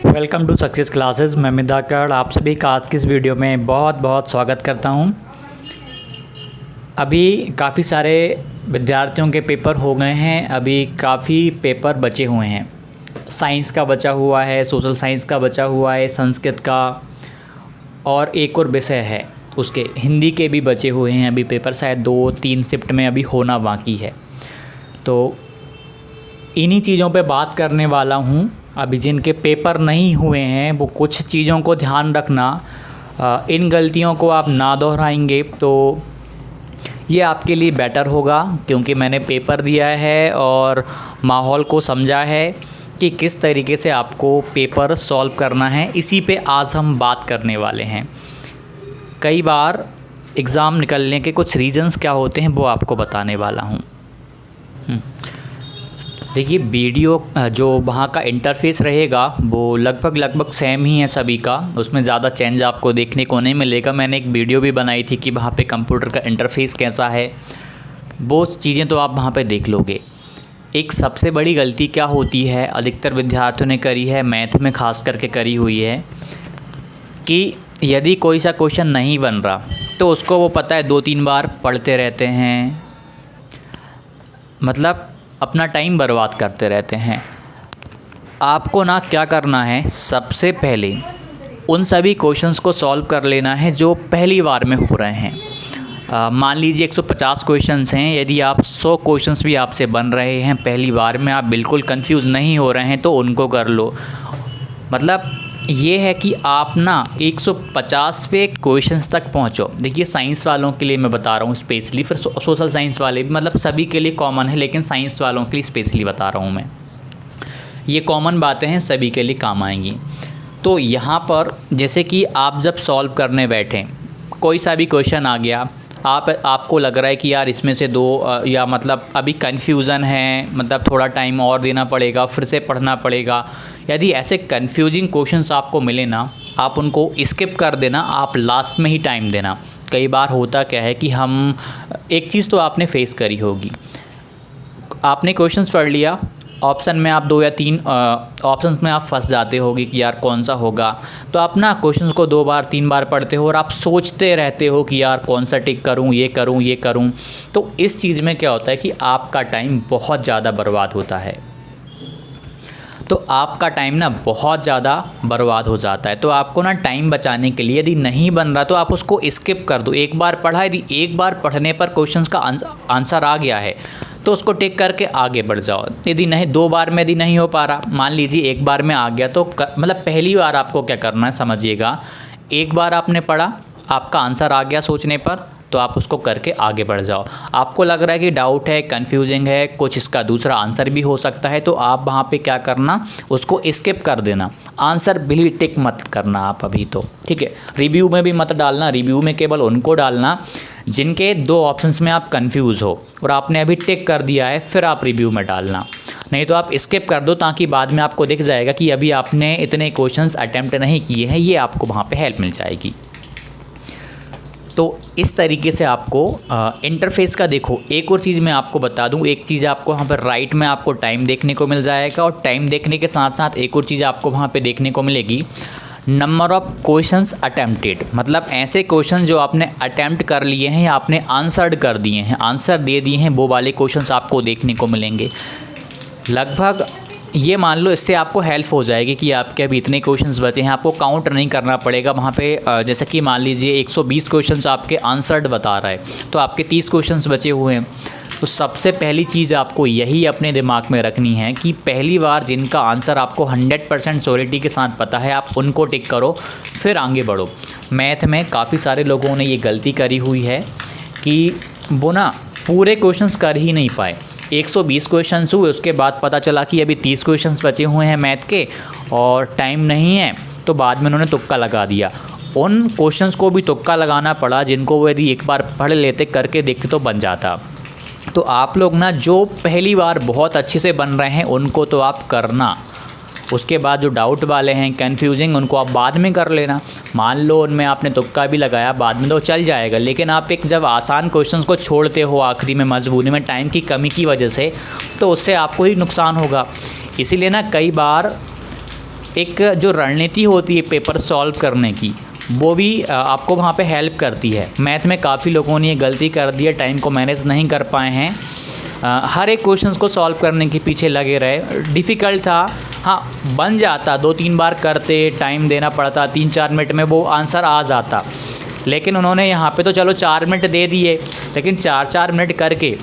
Welcome to success classes. मैं मिदाकर आप सभी का आज की इस वीडियो में बहुत बहुत स्वागत करता हूं। अभी काफ़ी सारे विद्यार्थियों के पेपर हो गए हैं। अभी काफ़ी पेपर बचे हुए हैं। साइंस का बचा हुआ है, सोशल साइंस का बचा हुआ है, संस्कृत का और एक और विषय है उसके हिंदी के भी बचे हुए हैं। अभी पेपर शायद 2-3 शिफ्ट में अभी होना बाकी है। तो इन्हीं चीज़ों पे बात करने वाला हूँ। अभी जिनके पेपर नहीं हुए हैं वो कुछ चीज़ों को ध्यान रखना, इन गलतियों को आप ना दोहराएंगे तो ये आपके लिए बेटर होगा, क्योंकि मैंने पेपर दिया है और माहौल को समझा है कि किस तरीके से आपको पेपर सॉल्व करना है। इसी पे आज हम बात करने वाले हैं। कई बार एग्ज़ाम निकलने के कुछ रीज़न्स क्या होते हैं वो आपको बताने वाला हूँ। देखिए, वीडियो जो वहाँ का इंटरफेस रहेगा वो लगभग सेम ही है सभी का। उसमें ज़्यादा चेंज आपको देखने को नहीं मिलेगा। मैंने एक वीडियो भी बनाई थी कि वहाँ पे कंप्यूटर का इंटरफेस कैसा है, वो चीज़ें तो आप वहाँ पे देख लोगे। एक सबसे बड़ी गलती क्या होती है, अधिकतर विद्यार्थियों ने करी है, मैथ में ख़ास करके करी हुई है, कि यदि कोई सा क्वेश्चन नहीं बन रहा तो उसको वो पता है 2-3 बार पढ़ते रहते हैं, मतलब अपना टाइम बर्बाद करते रहते हैं। आपको ना क्या करना है, सबसे पहले उन सभी क्वेश्चंस को सॉल्व कर लेना है जो पहली बार में हो रहे हैं। मान लीजिए 150 क्वेश्चंस हैं। यदि आप 100 क्वेश्चंस भी आपसे बन रहे हैं पहली बार में, आप बिल्कुल कंफ्यूज नहीं हो रहे हैं तो उनको कर लो। मतलब ये है कि आप ना 150वें क्वेश्चंस तक पहुंचो। देखिए, साइंस वालों के लिए मैं बता रहा हूँ स्पेशली, फिर सोशल साइंस वाले भी, मतलब सभी के लिए कॉमन है, लेकिन साइंस वालों के लिए स्पेशली बता रहा हूँ मैं। ये कॉमन बातें हैं, सभी के लिए काम आएंगी। तो यहाँ पर जैसे कि आप जब सॉल्व करने बैठें, कोई सा भी क्वेश्चन आ गया, आपको लग रहा है कि यार इसमें से या मतलब अभी कन्फ्यूज़न है, मतलब थोड़ा टाइम और देना पड़ेगा, फिर से पढ़ना पड़ेगा। यदि ऐसे कन्फ्यूजिंग क्वेश्चंस आपको मिले ना, आप उनको स्किप कर देना, आप लास्ट में ही टाइम देना। कई बार होता क्या है कि हम, एक चीज़ तो आपने फेस करी होगी, आपने क्वेश्चंस पढ़ लिया, ऑप्शन में आप 2 या 3 ऑप्शंस में आप फंस जाते होगे कि यार कौन सा होगा। तो आप ना क्वेश्चंस को 2 बार 3 बार पढ़ते हो और आप सोचते रहते हो कि यार कौन सा टिक करूं, ये करूं, ये करूं। तो इस चीज़ में क्या होता है कि आपका टाइम बहुत ज़्यादा बर्बाद होता है। तो आपका टाइम ना बहुत ज़्यादा बर्बाद हो जाता है। तो आपको ना टाइम बचाने के लिए, यदि नहीं बन रहा तो आप उसको स्किप कर दो। एक बार पढ़ा, यदि एक बार पढ़ने पर क्वेश्चंस का आंसर आ गया है तो उसको टिक करके आगे बढ़ जाओ। यदि नहीं, 2 बार में यदि नहीं हो पा रहा, मान लीजिए एक बार में आ गया, तो मतलब पहली बार आपको क्या करना है समझिएगा। एक बार आपने पढ़ा, आपका आंसर आ गया सोचने पर, तो आप उसको करके आगे बढ़ जाओ। आपको लग रहा है कि डाउट है, कन्फ्यूजिंग है, कुछ इसका दूसरा आंसर भी हो सकता है, तो आप वहाँ पे क्या करना, उसको स्किप कर देना। आंसर भी टिक मत करना आप अभी तो, ठीक है। रिव्यू में भी मत डालना। रिव्यू में केवल उनको डालना जिनके 2 ऑप्शंस में आप कंफ्यूज हो और आपने अभी टिक कर दिया है, फिर आप रिव्यू में डालना। नहीं तो आप स्किप कर दो, ताकि बाद में आपको दिख जाएगा कि अभी आपने इतने क्वेश्चंस अटेम्प्ट नहीं किए हैं। ये आपको वहाँ पे हेल्प मिल जाएगी। तो इस तरीके से आपको इंटरफेस का, देखो एक और चीज़ मैं आपको बता दूं, एक चीज़ आपको वहाँ पर राइट में आपको टाइम देखने को मिल जाएगा, और टाइम देखने के साथ साथ एक और चीज़ आपको वहाँ पे देखने को मिलेगी, नंबर ऑफ़ क्वेश्चंस अटेम्प्टेड। मतलब ऐसे क्वेश्चन जो आपने अटेम्प्ट कर लिए हैं या आपने आंसर्ड कर दिए हैं, आंसर दे दिए हैं, वो वाले क्वेश्चंस आपको देखने को मिलेंगे। लगभग ये मान लो, इससे आपको हेल्प हो जाएगी कि आपके अभी इतने क्वेश्चंस बचे हैं, आपको काउंट नहीं करना पड़ेगा वहाँ पे। जैसे कि मान लीजिए 120 क्वेश्चंस आपके आंसर्ड बता रहा है, तो आपके 30 क्वेश्चंस बचे हुए हैं। तो सबसे पहली चीज़ आपको यही अपने दिमाग में रखनी है कि पहली बार जिनका आंसर आपको 100% श्योरिटी के साथ पता है, आप उनको टिक करो, फिर आगे बढ़ो। मैथ में काफ़ी सारे लोगों ने ये गलती करी हुई है कि वो ना पूरे क्वेश्चंस कर ही नहीं पाए। 120 क्वेश्चंस हुए, उसके बाद पता चला कि अभी 30 क्वेश्चंस बचे हुए हैं मैथ के और टाइम नहीं है, तो बाद में उन्होंने तुक्का लगा दिया। उन क्वेश्चंस को भी तुक्का लगाना पड़ा जिनको वो यदि एक बार पढ़ लेते, करके देखते तो बन जाता। तो आप लोग ना जो पहली बार बहुत अच्छे से बन रहे हैं उनको तो आप करना, उसके बाद जो डाउट वाले हैं, कन्फ्यूजिंग, उनको आप बाद में कर लेना। मान लो उनमें आपने तुक्का भी लगाया, बाद में तो चल जाएगा, लेकिन आप एक जब आसान क्वेश्चंस को छोड़ते हो आखिरी में मजबूरी में टाइम की कमी की वजह से, तो उससे आपको ही नुकसान होगा। इसीलिए ना कई बार एक जो रणनीति होती है पेपर सॉल्व करने की, वो भी आपको वहाँ पे हेल्प करती है। मैथ में काफ़ी लोगों ने ये गलती कर दी है, टाइम को मैनेज नहीं कर पाए हैं, हर एक क्वेश्चंस को सॉल्व करने के पीछे लगे रहे। डिफ़िकल्ट था, हाँ बन जाता, 2-3 बार करते, टाइम देना पड़ता, 3-4 मिनट में वो आंसर आ जाता, लेकिन उन्होंने यहाँ पे तो चलो 4 मिनट दे दिए, लेकिन 4-4 मिनट करके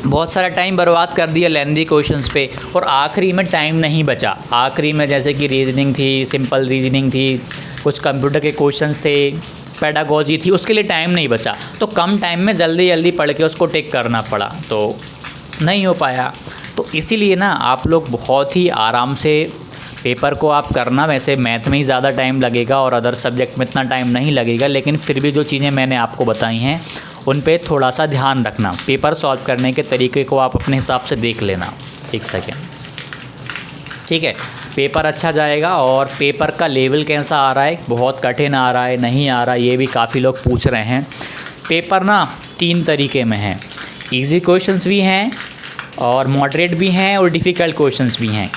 बहुत सारा टाइम बर्बाद कर दिया लेंदी क्वेश्चंस पे, और आखिरी में टाइम नहीं बचा। आखिरी में जैसे कि रीजनिंग थी, सिंपल रीजनिंग थी, कुछ कंप्यूटर के क्वेश्चंस थे, पेडागोजी थी, उसके लिए टाइम नहीं बचा, तो कम टाइम में जल्दी जल्दी पढ़ के उसको टिक करना पड़ा, तो नहीं हो पाया। तो इसीलिए ना आप लोग बहुत ही आराम से पेपर को आप करना। वैसे मैथ में ही ज़्यादा टाइम लगेगा और अदर सब्जेक्ट में इतना टाइम नहीं लगेगा, लेकिन फिर भी जो चीज़ें मैंने आपको बताई हैं उन पे थोड़ा सा ध्यान रखना। पेपर सॉल्व करने के तरीके को आप अपने हिसाब से देख लेना। एक सेकेंड, ठीक है। पेपर अच्छा जाएगा। और पेपर का लेवल कैसा आ रहा है, बहुत कठिन आ रहा है, नहीं आ रहा, ये भी काफ़ी लोग पूछ रहे हैं। पेपर ना 3 तरीके में है, इजी क्वेश्चंस भी हैं और मॉडरेट भी हैं और डिफ़िकल्ट क्वेश्चंस भी हैं।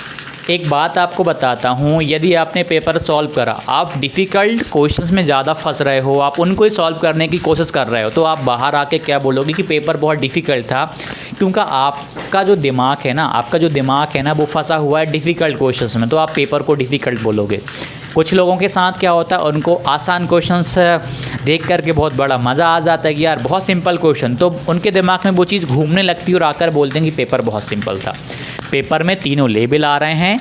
एक बात आपको बताता हूँ, यदि आपने पेपर सॉल्व करा, आप डिफ़िकल्ट क्वेश्चंस में ज़्यादा फंस रहे हो, आप उनको ही सॉल्व करने की कोशिश कर रहे हो, तो आप बाहर आके क्या बोलोगे कि पेपर बहुत डिफ़िकल्ट था, क्योंकि आपका जो दिमाग है ना वो फंसा हुआ है डिफ़िकल्ट क्वेश्चंस में, तो आप पेपर को डिफ़िकल्ट बोलोगे। कुछ लोगों के साथ क्या होता है, उनको आसान क्वेश्चंस देख करके बहुत बड़ा मज़ा आ जाता है कि यार बहुत सिंपल क्वेश्चन, तो उनके दिमाग में वो चीज़ घूमने लगती है और आकर बोलते हैं कि पेपर बहुत सिंपल था। पेपर में तीनों लेवल आ रहे हैं,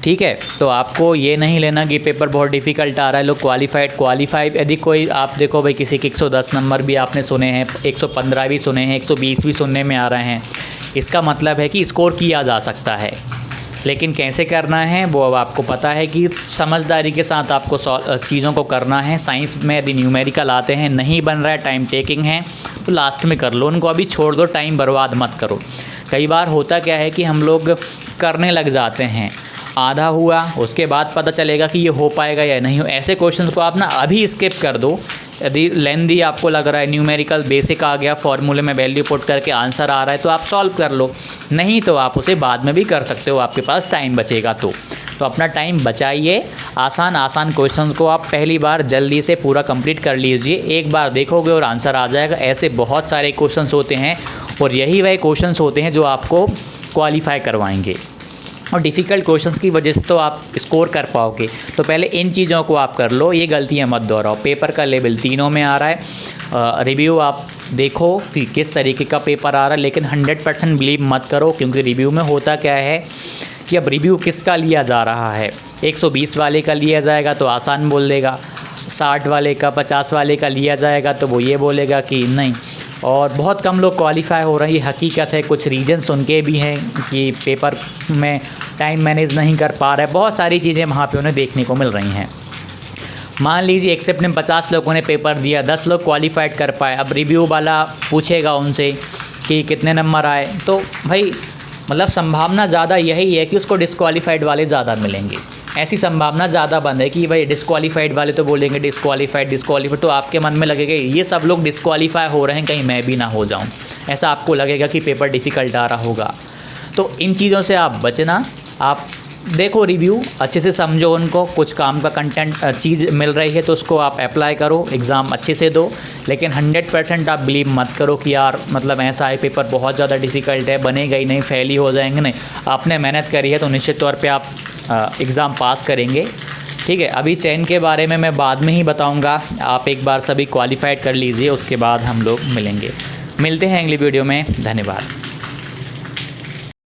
ठीक है। तो आपको ये नहीं लेना कि पेपर बहुत डिफ़िकल्ट आ रहा है, लोग क्वालिफाइड यदि कोई आप देखो भाई, किसी के 110 नंबर भी आपने सुने हैं, 115 भी सुने हैं, 120 भी सुनने में आ रहे हैं, इसका मतलब है कि स्कोर किया जा सकता है। लेकिन कैसे करना है वो अब आपको पता है कि समझदारी के साथ आपको चीज़ों को करना है। साइंस में यदि न्यूमेरिकल आते हैं, नहीं बन रहा है, टाइम टेकिंग है, तो लास्ट में कर लो, उनको अभी छोड़ दो, टाइम बर्बाद मत करो। कई बार होता क्या है कि हम लोग करने लग जाते हैं, आधा हुआ, उसके बाद पता चलेगा कि ये हो पाएगा या नहीं हो। ऐसे क्वेश्चंस को आप ना अभी स्किप कर दो। यदि लेंदी आपको लग रहा है, न्यूमेरिकल बेसिक आ गया, फॉर्मूले में वैल्यू पुट करके आंसर आ रहा है, तो आप सॉल्व कर लो, नहीं तो आप उसे बाद में भी कर सकते हो, आपके पास टाइम बचेगा तो अपना टाइम बचाइए। आसान क्वेश्चन को आप पहली बार जल्दी से पूरा कंप्लीट कर लीजिए, एक बार देखोगे और आंसर आ जाएगा। ऐसे बहुत सारे क्वेश्चंस होते हैं और यही वह क्वेश्चंस होते हैं जो आपको क्वालिफाई करवाएंगे, और डिफ़िकल्ट क्वेश्चंस की वजह से तो आप स्कोर कर पाओगे। तो पहले इन चीज़ों को आप कर लो, ये गलतियाँ मत दोहराओ। पेपर का लेवल तीनों में आ रहा है, रिव्यू आप देखो कि किस तरीके का पेपर आ रहा है, लेकिन 100% बिलीव मत करो, क्योंकि रिव्यू में होता क्या है कि अब रिव्यू किसका लिया जा रहा है। 120 वाले का लिया जाएगा तो आसान बोल देगा, 60 वाले का, 50 वाले का लिया जाएगा तो वो ये बोलेगा कि नहीं। और बहुत कम लोग क्वालिफाई हो रहे हैं, ये हकीकत है। कुछ रीजन्स उनके भी हैं कि पेपर में टाइम मैनेज नहीं कर पा रहे, बहुत सारी चीज़ें वहाँ पे उन्हें देखने को मिल रही हैं। मान लीजिए एक्सेप्ट में 50 लोगों ने पेपर दिया, 10 लोग क्वालिफाइड कर पाए, अब रिव्यू वाला पूछेगा उनसे कि कितने नंबर आए, तो भाई मतलब संभावना ज़्यादा यही है कि उसको डिस्क्वालीफाइड वाले ज़्यादा मिलेंगे। ऐसी संभावना ज़्यादा बंद है कि भाई डिस्क्वालीफाइड वाले तो बोलेंगे डिस्क्वालीफाइड, तो आपके मन में लगेगा ये सब लोग डिस्क्वालीफाई हो रहे हैं, कहीं मैं भी ना हो जाऊं। ऐसा आपको लगेगा कि पेपर डिफ़िकल्ट आ रहा होगा। तो इन चीज़ों से आप बचना। आप देखो रिव्यू अच्छे से समझो उनको, कुछ काम का कंटेंट चीज़ मिल रही है तो उसको आप अप्लाई करो, एग्ज़ाम अच्छे से दो। लेकिन 100% आप बिलीव मत करो कि यार मतलब ऐसा है पेपर बहुत ज़्यादा डिफ़िकल्ट है, बनेगा ही नहीं, फेल ही हो जाएंगे। नहीं, आपने मेहनत करी है तो निश्चित तौर पे आप एग्ज़ाम पास करेंगे। ठीक है, अभी चयन के बारे में मैं बाद में ही बताऊंगा, आप एक बार सभी क्वालिफाइड कर लीजिए, उसके बाद हम लोग मिलेंगे। मिलते हैं अगली वीडियो में। धन्यवाद।